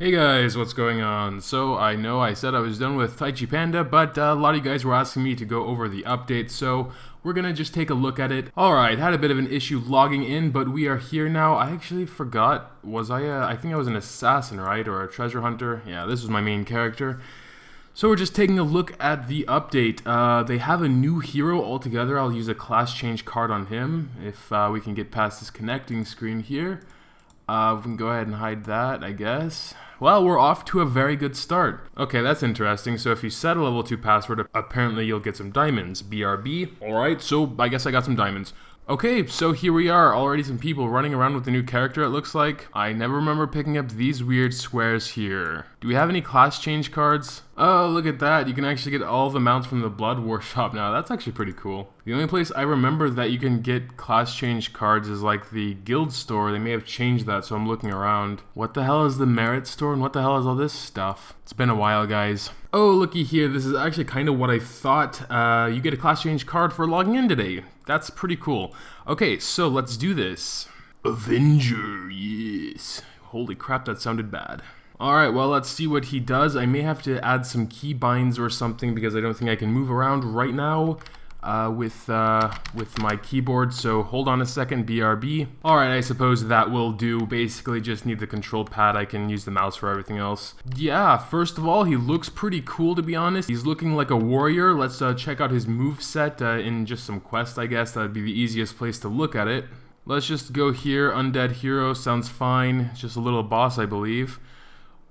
Hey guys, what's going on? So I know I said I was done with Taichi Panda, but a lot of you guys were asking me to go over the update, so we're gonna just take a look at it. Alright, had a bit of an issue logging in, but we are here now. I actually forgot, I think I was an assassin, right? Or a treasure hunter? Yeah, this was my main character. So we're just taking a look at the update. They have a new hero altogether. I'll use a class change card on him if we can get past this connecting screen here. We can go ahead and hide that, I guess. Well, we're off to a very good start. Okay, that's interesting. So if you set a level 2 password, apparently you'll get some diamonds. BRB. Alright, so I guess I got some diamonds. Okay, so here we are, already some people running around with the new character, it looks like. I never remember picking up these weird squares here. Do we have any class change cards? Oh, look at that. You can actually get all the mounts from the Blood War shop now. That's actually pretty cool. The only place I remember that you can get class change cards is like the guild store. They may have changed that, so I'm looking around. What the hell is the merit store and what the hell is all this stuff? It's been a while, guys. Oh, looky here. This is actually kind of what I thought. You get a class change card for logging in today. That's pretty cool. Okay, so let's do this. Avenger, yes. Holy crap, that sounded bad. Alright, well, let's see what he does. I may have to add some key binds or something because I don't think I can move around right now with my keyboard, so hold on a second, BRB. Alright, I suppose that will do. Basically just need the control pad. I can use the mouse for everything else. Yeah, first of all, he looks pretty cool, to be honest. He's looking like a warrior. Let's check out his moveset in just some quest, I guess. That would be the easiest place to look at it. Let's just go here. Undead hero sounds fine. Just a little boss, I believe.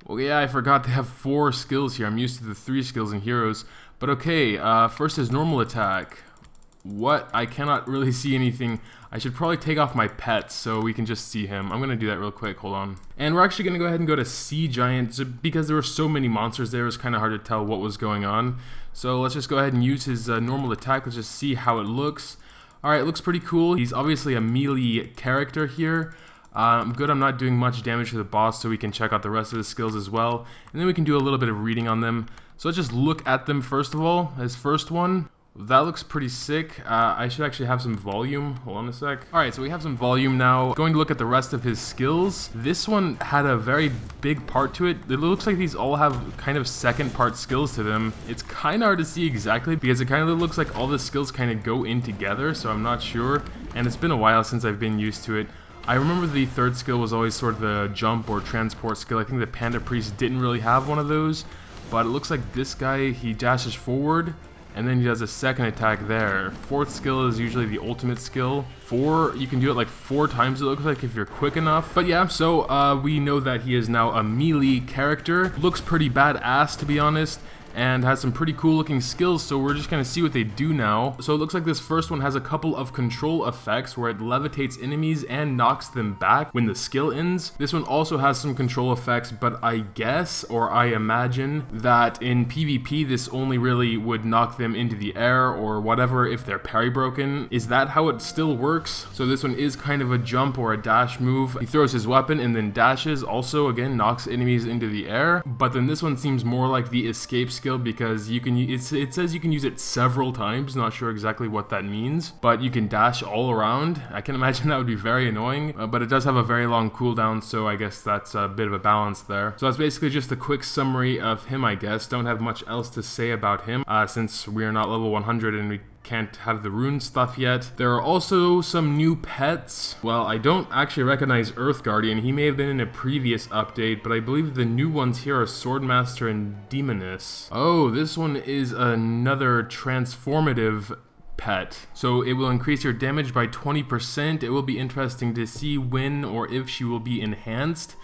Well, yeah, I forgot they have 4 skills here. I'm used to the 3 skills in heroes. But okay, first is normal attack. What? I cannot really see anything. I should probably take off my pets so we can just see him. I'm going to do that real quick. Hold on. And we're actually going to go ahead and go to Sea Giant because there were so many monsters there. It was kind of hard to tell what was going on. So let's just go ahead and use his normal attack. Let's just see how it looks. Alright, it looks pretty cool. He's obviously a melee character here. Good, I'm not doing much damage to the boss, so we can check out the rest of his skills as well. And then we can do a little bit of reading on them. So let's just look at them first of all. His first one, that looks pretty sick. I should actually have some volume. Hold on a sec. Alright, so we have some volume now. Going to look at the rest of his skills. This one had a very big part to it. It looks like these all have kind of second part skills to them. It's kind of hard to see exactly because it kind of looks like all the skills kind of go in together, so I'm not sure. And it's been a while since I've been used to it. I remember the third skill was always sort of the jump or transport skill. I think the Panda Priest didn't really have one of those, but it looks like this guy, he dashes forward, and then he does a second attack there. Fourth skill is usually the ultimate skill. You can do it like 4 times, it looks like, if you're quick enough. But yeah, so we know that he is now a melee character. Looks pretty badass, to be honest, and has some pretty cool looking skills, so we're just gonna see what they do now. So it looks like this first one has a couple of control effects where it levitates enemies and knocks them back when the skill ends. This one also has some control effects, but I guess, or I imagine, that in PvP this only really would knock them into the air or whatever if they're parry broken. Is that how it still works? So this one is kind of a jump or a dash move. He throws his weapon and then dashes, also again knocks enemies into the air. But then this one seems more like the escape skill because you can it says you can use it several times. Not sure exactly what that means, but you can dash all around. I can imagine that would be very annoying, but it does have a very long cooldown, so I guess that's a bit of a balance there. So that's basically just a quick summary of him, I guess. Don't have much else to say about him since we're not level 100 and we can't have the rune stuff yet. There are also some new pets. Well, I don't actually recognize Earth Guardian. He may have been in a previous update, but I believe the new ones here are Swordmaster and Demoness. Oh, this one is another transformative pet. So it will increase your damage by 20%. It will be interesting to see when or if she will be enhanced.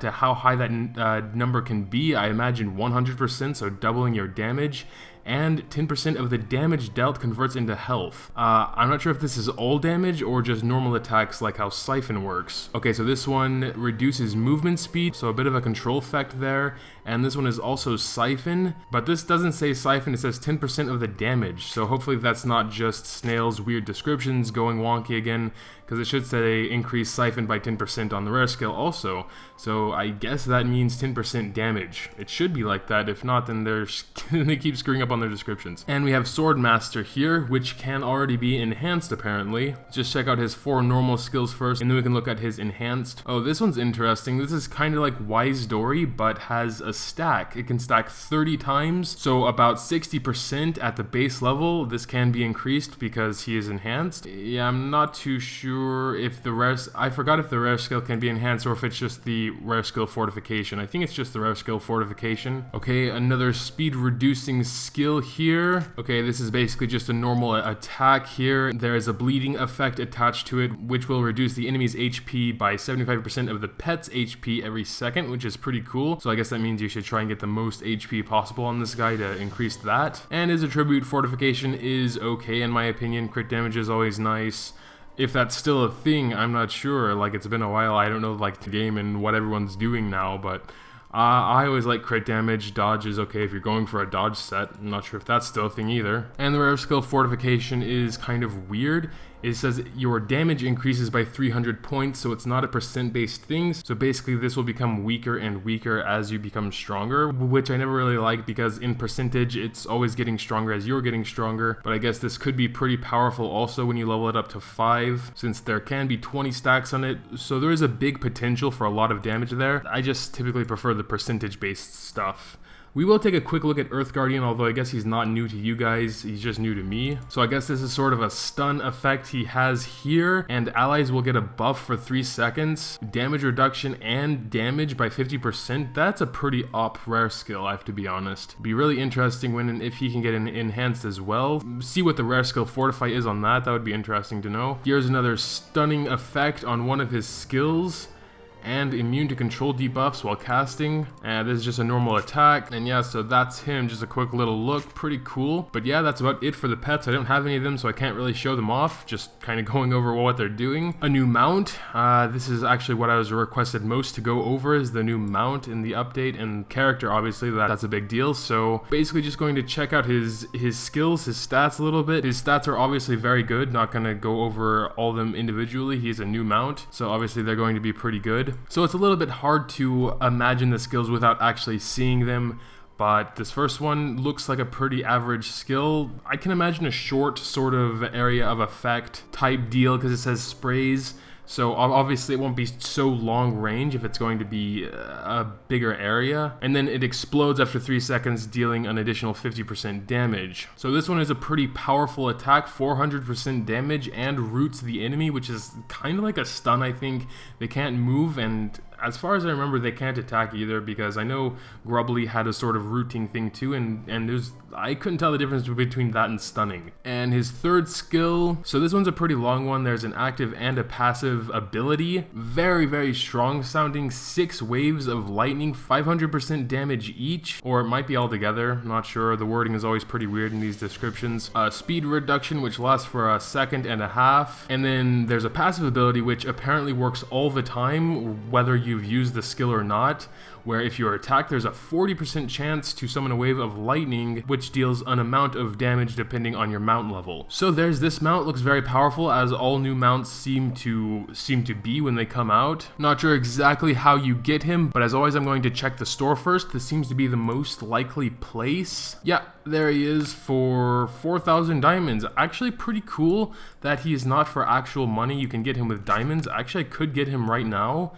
To how high that number can be. I imagine 100%, so doubling your damage, and 10% of the damage dealt converts into health. I'm not sure if this is all damage or just normal attacks like how Siphon works. Okay, so this one reduces movement speed, so a bit of a control effect there, and this one is also Siphon, but this doesn't say Siphon, it says 10% of the damage, so hopefully that's not just Snail's weird descriptions going wonky again, because it should say increase Siphon by 10% on the rare skill also, so I guess that means 10% damage. It should be like that. If not, then they keep screwing up on on their descriptions. And we have Swordmaster here, which can already be enhanced apparently. Just check out his 4 normal skills first, and then we can look at his enhanced. Oh, this one's interesting. This is kind of like Wise Dory, but has a stack. It can stack 30 times, so about 60% at the base level. This can be increased because he is enhanced. Yeah, I'm not too sure if the rare... I forgot if the rare skill can be enhanced or if it's just the rare skill Fortification. I think it's just the rare skill Fortification. Okay, another speed reducing skill here. Okay, this is basically just a normal attack here. There is a bleeding effect attached to it, which will reduce the enemy's HP by 75% of the pet's HP every second, which is pretty cool. So I guess that means you should try and get the most HP possible on this guy to increase that. And his attribute Fortification is okay in my opinion. Crit damage is always nice. If that's still a thing, I'm not sure. Like, it's been a while. I don't know like the game and what everyone's doing now, but I always like crit damage. Dodge is okay if you're going for a dodge set. I'm not sure if that's still a thing either. And the rare skill Fortification is kind of weird. It says your damage increases by 300 points, so it's not a percent based thing. So basically this will become weaker and weaker as you become stronger, which I never really like because in percentage it's always getting stronger as you're getting stronger. But I guess this could be pretty powerful also when you level it up to 5, since there can be 20 stacks on it. So there is a big potential for a lot of damage there. I just typically prefer the percentage based stuff. We will take a quick look at Earth Guardian, although I guess he's not new to you guys, he's just new to me. So I guess this is sort of a stun effect he has here, and allies will get a buff for 3 seconds, damage reduction and damage by 50%. That's a pretty op rare skill, I have to be honest. Be really interesting when and if he can get an enhanced as well. See what the rare skill Fortify is on that, that would be interesting to know. Here's another stunning effect on one of his skills. And immune to control debuffs while casting. And this is just a normal attack. And yeah, so that's him. Just a quick little look. Pretty cool. But yeah, that's about it for the pets. I don't have any of them, so I can't really show them off. Just kind of going over what they're doing. A new mount. This is actually what I was requested most to go over, is the new mount in the update. And character, obviously, that's a big deal. So basically just going to check out his skills, his stats a little bit. His stats are obviously very good. Not going to go over all of them individually. He's a new mount, so obviously they're going to be pretty good. So it's a little bit hard to imagine the skills without actually seeing them, but this first one looks like a pretty average skill. I can imagine a short sort of area of effect type deal because it says sprays. So obviously it won't be so long range if it's going to be a bigger area. And then it explodes after 3 seconds, dealing an additional 50% damage. So this one is a pretty powerful attack, 400% damage, and roots the enemy, which is kind of like a stun, I think. They can't move, and as far as I remember, they can't attack either, because I know Grubbly had a sort of rooting thing too, and I couldn't tell the difference between that and stunning. And his third skill, so this one's a pretty long one. There's an active and a passive ability. Very, very strong sounding. 6 waves of lightning, 500% damage each, or it might be all together, I'm not sure. The wording is always pretty weird in these descriptions. Speed reduction, which lasts for a second and a half. And then there's a passive ability, which apparently works all the time, whether you've used the skill or not, where if you're attacked, there's a 40% chance to summon a wave of lightning, which deals an amount of damage depending on your mount level. So there's this mount. Looks very powerful, as all new mounts seem to be when they come out. Not sure exactly how you get him, but as always, I'm going to check the store first. This seems to be the most likely place. Yeah, there he is for 4,000 diamonds. Actually pretty cool that he is not for actual money. You can get him with diamonds. Actually, I could get him right now.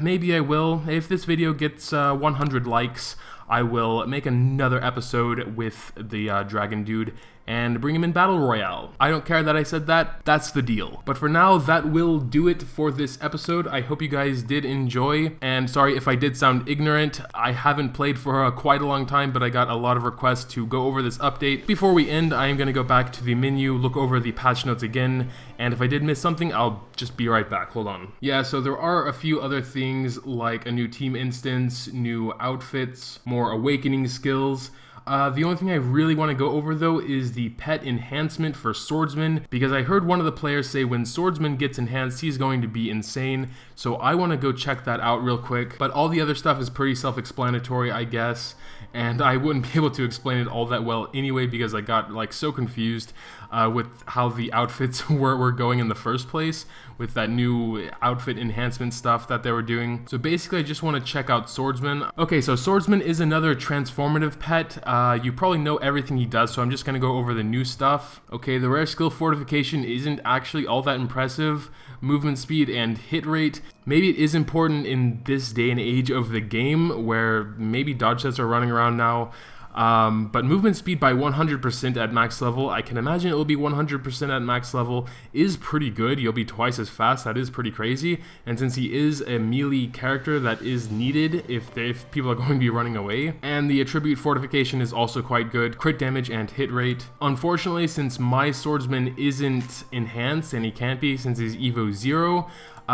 Maybe I will. If this video gets 100 likes, I will make another episode with the dragon dude and bring him in Battle Royale. I don't care that I said that, that's the deal. But for now, that will do it for this episode. I hope you guys did enjoy, and sorry if I did sound ignorant. I haven't played for quite a long time, but I got a lot of requests to go over this update. Before we end, I am going to go back to the menu, look over the patch notes again, and if I did miss something, I'll just be right back. Hold on. Yeah, so there are a few other things, like a new team instance, new outfits, more awakening skills. The only thing I really want to go over though is the pet enhancement for Swordsman, because I heard one of the players say when Swordsman gets enhanced, he's going to be insane. So I want to go check that out real quick. But all the other stuff is pretty self-explanatory, I guess. And I wouldn't be able to explain it all that well anyway, because I got like so confused with how the outfits were going in the first place, with that new outfit enhancement stuff that they were doing. So basically I just want to check out Swordsman. Okay, so Swordsman is another transformative pet. you probably know everything he does, so I'm just going to go over the new stuff. Okay, the rare skill Fortification isn't actually all that impressive. Movement speed and hit rate, maybe it is important in this day and age of the game where maybe dodge sets are running around now. But movement speed by 100% at max level, I can imagine it will be 100% at max level, is pretty good. You'll be twice as fast, that is pretty crazy. And since he is a melee character, that is needed if people are going to be running away. And the attribute Fortification is also quite good, crit damage and hit rate. Unfortunately, since my Swordsman isn't enhanced, and he can't be since he's Evo 0,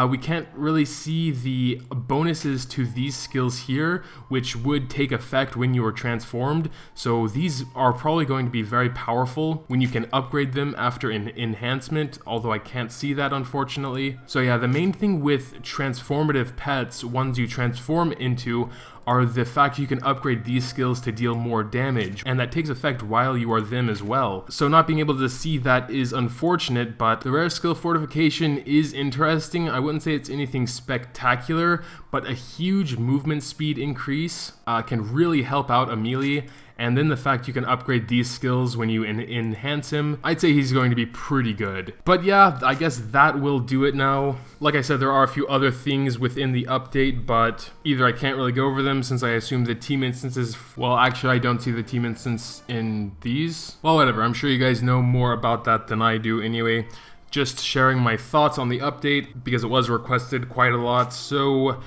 we can't really see the bonuses to these skills here, which would take effect when you are transformed. So these are probably going to be very powerful when you can upgrade them after an enhancement, although I can't see that unfortunately. So yeah, the main thing with transformative pets, ones you transform into, are the fact you can upgrade these skills to deal more damage, and that takes effect while you are them as well. So not being able to see that is unfortunate, but the rare skill Fortification is interesting. I wouldn't say it's anything spectacular, but a huge movement speed increase can really help out a melee. And then the fact you can upgrade these skills when you enhance him, I'd say he's going to be pretty good. But yeah, I guess that will do it now. Like I said, there are a few other things within the update, but either I can't really go over them since I assume the team instances, well, actually I don't see the team instance in these. Well, whatever, I'm sure you guys know more about that than I do anyway. Just sharing my thoughts on the update because it was requested quite a lot, so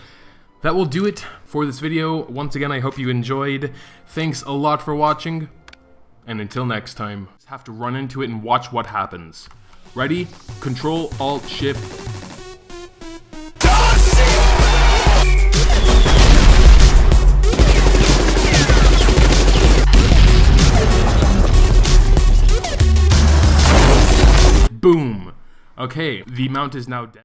that will do it for this video. Once again, I hope you enjoyed. Thanks a lot for watching, and until next time, just have to run into it and watch what happens. Ready? Control, Alt, Shift. Boom. Okay, the mount is now dead.